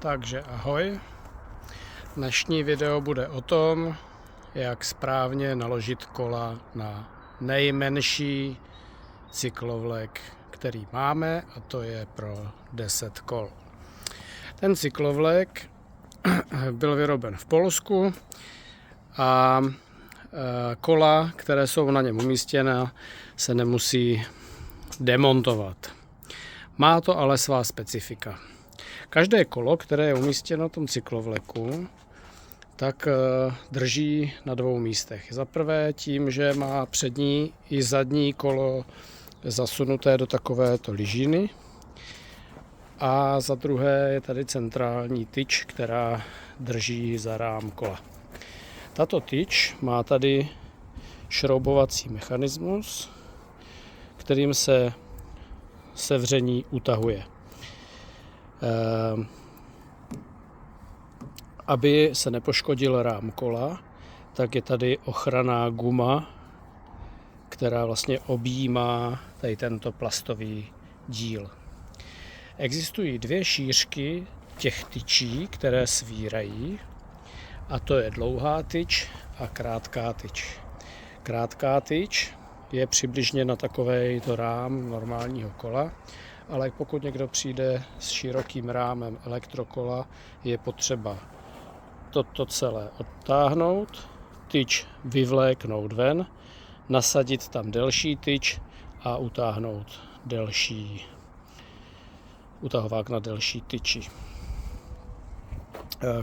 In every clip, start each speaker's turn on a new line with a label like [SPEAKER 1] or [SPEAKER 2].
[SPEAKER 1] Takže ahoj. Dnešní video bude o tom, jak správně naložit kola na nejmenší cyklovlek, který máme, a to je pro 10 kol. Ten cyklovlek byl vyroben v Polsku a kola, které jsou na něm umístěna, se nemusí demontovat. Má to ale svá specifika. Každé kolo, které je umístěno na tom cyklovleku, tak drží na dvou místech. Za prvé tím, že má přední i zadní kolo zasunuté do takovéto lyžiny. A za druhé je tady centrální tyč, která drží za rám kola. Tato tyč má tady šroubovací mechanismus, kterým se sevření utahuje. Aby se nepoškodil rám kola, tak je tady ochranná guma, která vlastně objímá tady tento plastový díl. Existují dvě šířky těch tyčí, které svírají, a to je dlouhá tyč a krátká tyč. Krátká tyč je přibližně na takovýto rám normálního kola, ale pokud někdo přijde s širokým rámem elektrokola, je potřeba toto celé odtáhnout, tyč vyvléknout ven, nasadit tam delší tyč a utáhnout utahovák na delší tyči.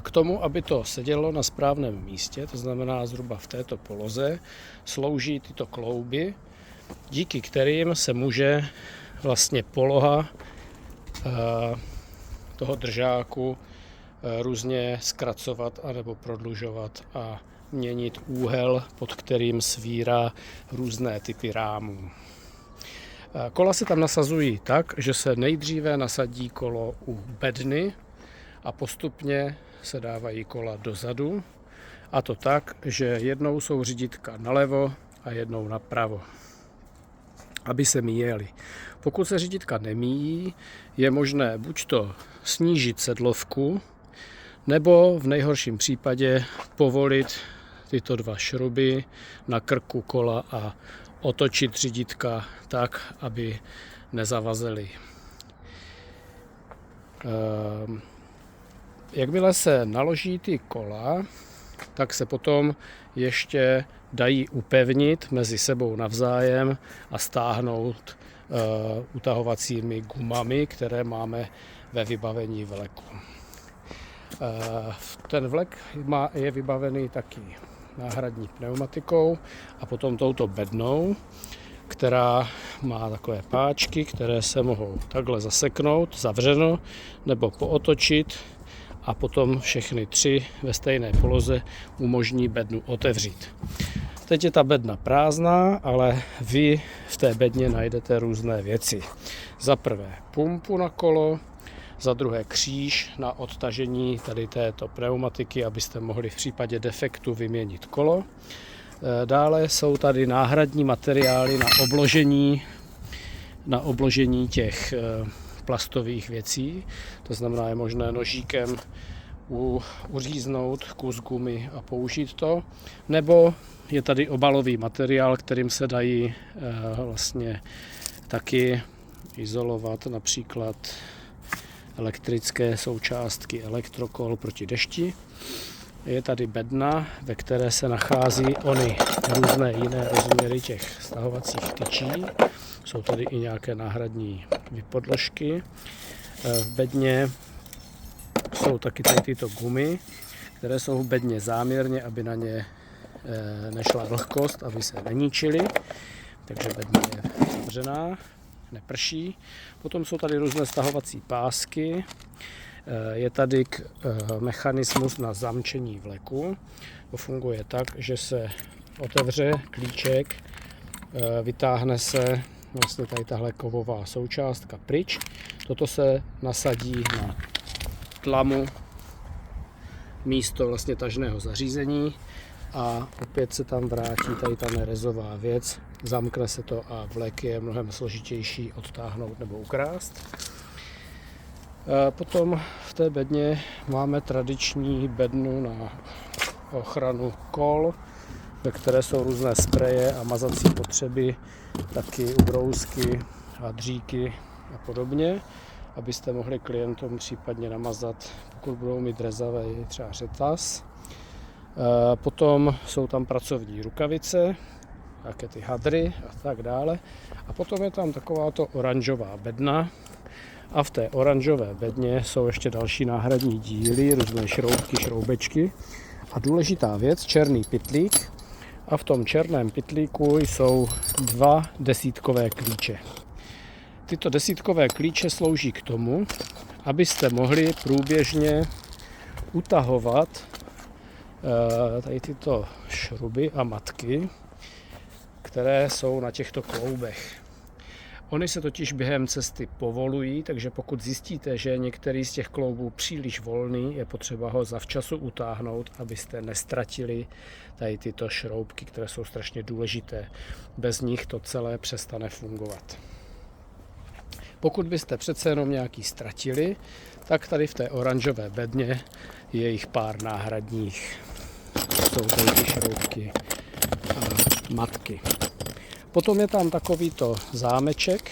[SPEAKER 1] K tomu, aby to sedělo na správném místě, to znamená zhruba v této poloze, slouží tyto klouby, díky kterým se může vlastně poloha toho držáku různě zkracovat anebo prodlužovat a měnit úhel, pod kterým svírá různé typy rámů. Kola se tam nasazují tak, že se nejdříve nasadí kolo u bedny a postupně se dávají kola dozadu, a to tak, že jednou jsou řídítka nalevo a jednou napravo, aby se míjely. Pokud se řídítka nemíjí, je možné buď to snížit sedlovku, nebo v nejhorším případě povolit tyto dva šrouby na krku kola a otočit řídítka tak, aby nezavazely. Jakmile se naloží ty kola, tak se potom ještě dají upevnit mezi sebou navzájem a stáhnout utahovacími gumami, které máme ve vybavení vleku. Ten vlek je vybavený taky náhradní pneumatikou a potom touto bednou, která má takové páčky, které se mohou takhle zaseknout, zavřeno, nebo pootočit, a potom všechny tři ve stejné poloze umožní bednu otevřít. Teď je ta bedna prázdná, ale vy v té bedně najdete různé věci. Za prvé pumpu na kolo, za druhé kříž na odtažení tady této pneumatiky, abyste mohli v případě defektu vyměnit kolo. Dále jsou tady náhradní materiály na obložení těch plastových věcí. To znamená, je možné nožíkem uříznout kus gumy a použít to. Nebo je tady obalový materiál, kterým se dají vlastně taky izolovat například elektrické součástky elektrokol proti dešti. Je tady bedna, ve které se nachází ony různé jiné rozměry těch stahovacích tyčí. Jsou tady i nějaké náhradní vypodložky. V bedně jsou taky tady tyto gumy, které jsou v bedně záměrně, aby na ně nešla vlhkost, aby se neníčily. Takže bedna je zavřená, neprší. Potom jsou tady různé stahovací pásky. Je tady mechanismus na zamčení vleku. To funguje tak, že se otevře klíček, vytáhne se vlastně tady tahle kovová součástka pryč. Toto se nasadí na tlamu místo vlastně tažného zařízení a opět se tam vrátí tady ta nerezová věc, zamkne se to a vlek je mnohem složitější odtáhnout nebo ukrást. Potom v té bedně máme tradiční bednu na ochranu kol, ve které jsou různé spreje a mazací potřeby, taky ubrousky a dříky a podobně, abyste mohli klientům případně namazat, pokud budou mít rezavý třeba řetaz. Potom jsou tam pracovní rukavice, jaké ty hadry a tak dále. A potom je tam takováto oranžová bedna. A v té oranžové bedně jsou ještě další náhradní díly, různé šroubky, šroubečky. A důležitá věc, černý pytlík. A v tom černém pytlíku jsou 2 desítkové klíče. Tyto desítkové klíče slouží k tomu, abyste mohli průběžně utahovat tady tyto šruby a matky, které jsou na těchto kloubech. Ony se totiž během cesty povolují, takže pokud zjistíte, že je některý z těch kloubů příliš volný, je potřeba ho zavčasu utáhnout, abyste nestratili tady tyto šroubky, které jsou strašně důležité. Bez nich to celé přestane fungovat. Pokud byste přece jenom nějaký ztratili, tak tady v té oranžové bedně je jich pár náhradních. Jsou tady ty šroubky a matky. Potom je tam takovýto zámeček,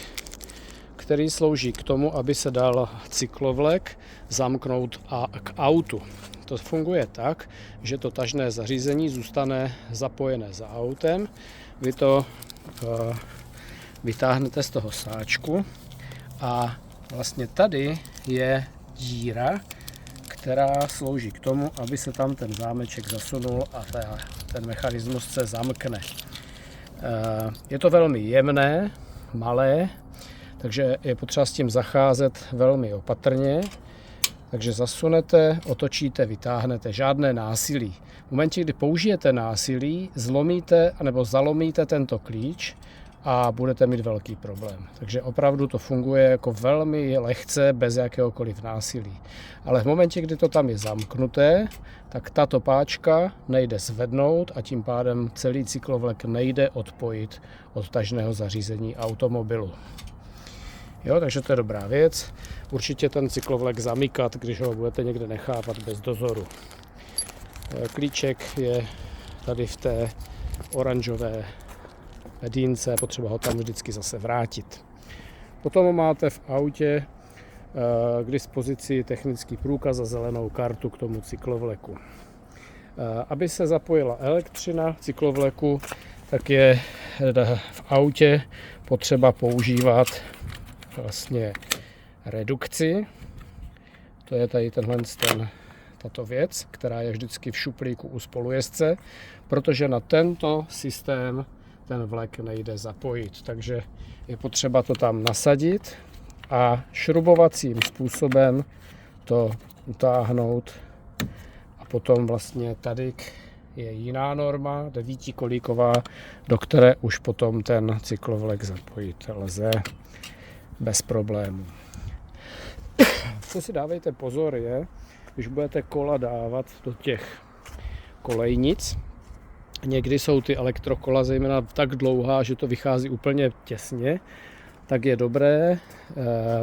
[SPEAKER 1] který slouží k tomu, aby se dal cyklovlek zamknout k autu. To funguje tak, že to tažné zařízení zůstane zapojené za autem. Vy to vytáhnete z toho sáčku a vlastně tady je díra, která slouží k tomu, aby se tam ten zámeček zasunul a ten mechanismus se zamkne. Je to velmi jemné, malé, takže je potřeba s tím zacházet velmi opatrně. Takže zasunete, otočíte, vytáhnete, žádné násilí. V momentě, kdy použijete násilí, zlomíte nebo zalomíte tento klíč a budete mít velký problém. Takže opravdu to funguje jako velmi lehce, bez jakéhokoliv násilí. Ale v momentě, kdy to tam je zamknuté, tak tato páčka nejde zvednout a tím pádem celý cyklovlek nejde odpojit od tažného zařízení automobilu. Jo, takže to je dobrá věc. Určitě ten cyklovlek zamykat, když ho budete někde nechávat bez dozoru. Klíček je tady v té oranžové bedínce, potřeba ho tam vždycky zase vrátit. Potom máte v autě k dispozici technický průkaz a zelenou kartu k tomu cyklovleku. Aby se zapojila elektřina cyklovleku, tak je v autě potřeba používat vlastně redukci. To je tady tato věc, která je vždycky v šuplíku u spolujezdce, protože na tento systém ten vlek nejde zapojit. Takže je potřeba to tam nasadit a šrubovacím způsobem to utáhnout. A potom vlastně tady je jiná norma, 9kolíková, do které už potom ten cyklovlek zapojit lze bez problémů. Co si dávejte pozor je, když budete kola dávat do těch kolejnic, někdy jsou ty elektrokola zejména tak dlouhá, že to vychází úplně těsně, tak je dobré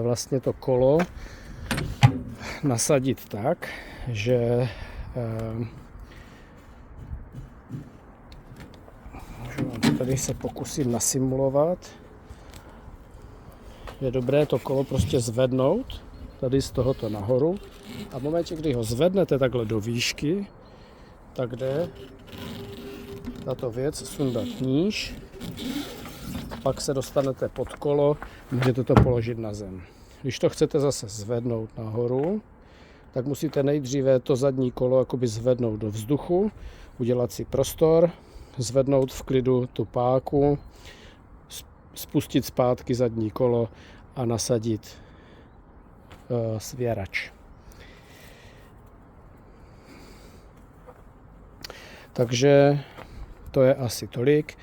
[SPEAKER 1] vlastně to kolo nasadit tak, že tady se pokusím nasimulovat. Je dobré to kolo prostě zvednout tady z tohoto nahoru a v momentě, kdy ho zvednete takhle do výšky, tak jde tato věc sundat níž, pak se dostanete pod kolo, můžete to položit na zem. Když to chcete zase zvednout nahoru, tak musíte nejdříve to zadní kolo jakoby zvednout do vzduchu, udělat si prostor, zvednout v klidu tu páku, spustit zpátky zadní kolo a nasadit svěrač. Takže to je asi tolik.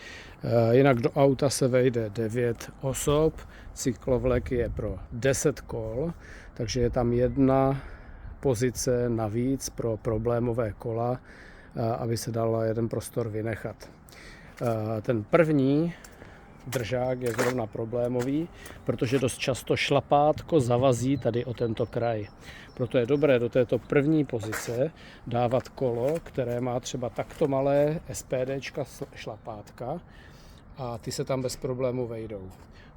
[SPEAKER 1] Jinak do auta se vejde 9 osob, cyklovlek je pro 10 kol, takže je tam jedna pozice navíc pro problémové kola, aby se dal jeden prostor vynechat. Ten první držák je zrovna problémový, protože dost často šlapátko zavazí tady o tento kraj. Proto je dobré do této první pozice dávat kolo, které má třeba takto malé SPDčka šlapátka a ty se tam bez problému vejdou.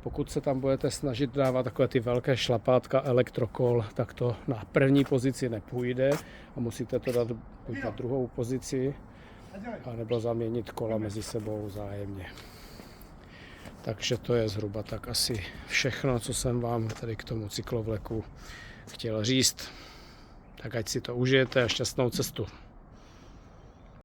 [SPEAKER 1] Pokud se tam budete snažit dávat takové ty velké šlapátka elektrokol, tak to na první pozici nepůjde a musíte to dát buď na druhou pozici, anebo zaměnit kola mezi sebou vzájemně. Takže to je zhruba tak asi všechno, co jsem vám tady k tomu cyklovleku chtěl říct. Tak ať si to užijete a šťastnou cestu.